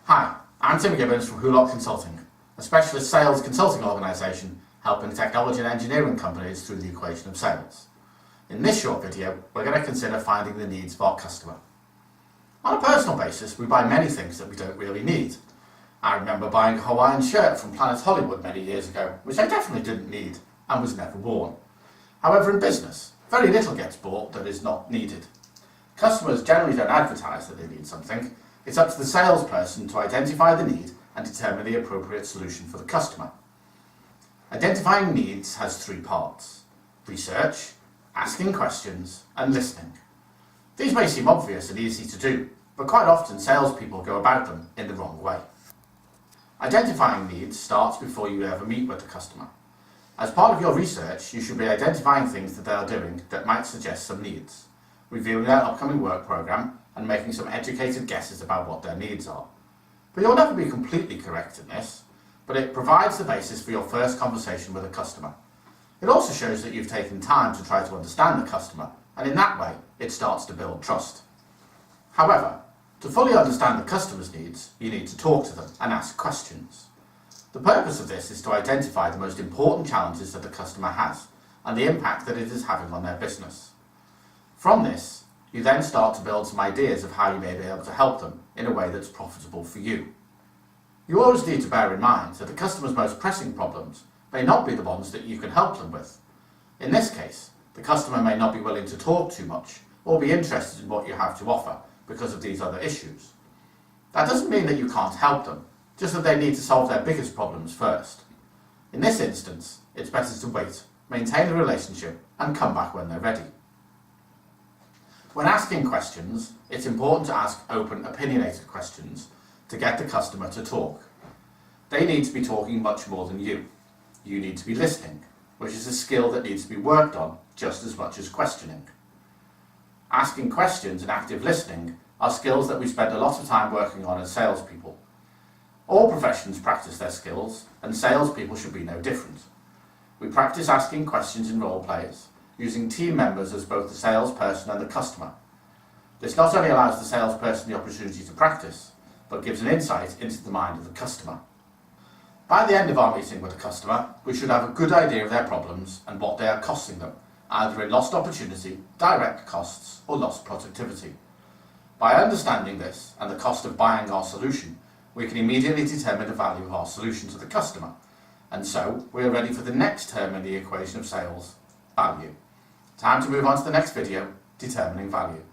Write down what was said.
Hi, I'm Tim Gibbons from Hulock Consulting, a specialist sales consulting organisation helping technology and engineering companies through the equation of sales. In this short video, we're going to consider finding the needs of our customer. On a personal basis, we buy many things that we don't really need. I remember buying a Hawaiian shirt from Planet Hollywood many years ago, which I definitely didn't need and was never worn. However, in business, very little gets bought that is not needed. Customers generally don't advertise that they need something. It's up to the salesperson to identify the need and determine the appropriate solution for the customer. Identifying needs has three parts: research, asking questions, and listening. These may seem obvious and easy to do, but quite often salespeople go about them in the wrong way. Identifying needs starts before you ever meet with the customer. As part of your research, you should be identifying things that they are doing that might suggest some needs, reviewing their upcoming work programme and making some educated guesses about what their needs are. But you'll never be completely correct in this, but it provides the basis for your first conversation with a customer. It also shows that you've taken time to try to understand the customer, and in that way, it starts to build trust. However, to fully understand the customer's needs, you need to talk to them and ask questions. The purpose of this is to identify the most important challenges that the customer has and the impact that it is having on their business. From this, you then start to build some ideas of how you may be able to help them in a way that's profitable for you. You always need to bear in mind that the customer's most pressing problems may not be the ones that you can help them with. In this case, the customer may not be willing to talk too much or be interested in what you have to offer because of these other issues. That doesn't mean that you can't help them, just that they need to solve their biggest problems first. In this instance, it's better to wait, maintain the relationship, and come back when they're ready. When asking questions, it's important to ask open, opinionated questions to get the customer to talk. They need to be talking much more than you. You need to be listening, which is a skill that needs to be worked on just as much as questioning. Asking questions and active listening are skills that we spend a lot of time working on as salespeople. All professions practice their skills, and salespeople should be no different. We practice asking questions in role plays, using team members as both the salesperson and the customer. This not only allows the salesperson the opportunity to practice, but gives an insight into the mind of the customer. By the end of our meeting with the customer, we should have a good idea of their problems and what they are costing them, either in lost opportunity, direct costs, or lost productivity. By understanding this and the cost of buying our solution, we can immediately determine the value of our solution to the customer, and so we are ready for the next term in the equation of sales: value. Time to move on to the next video, determining value.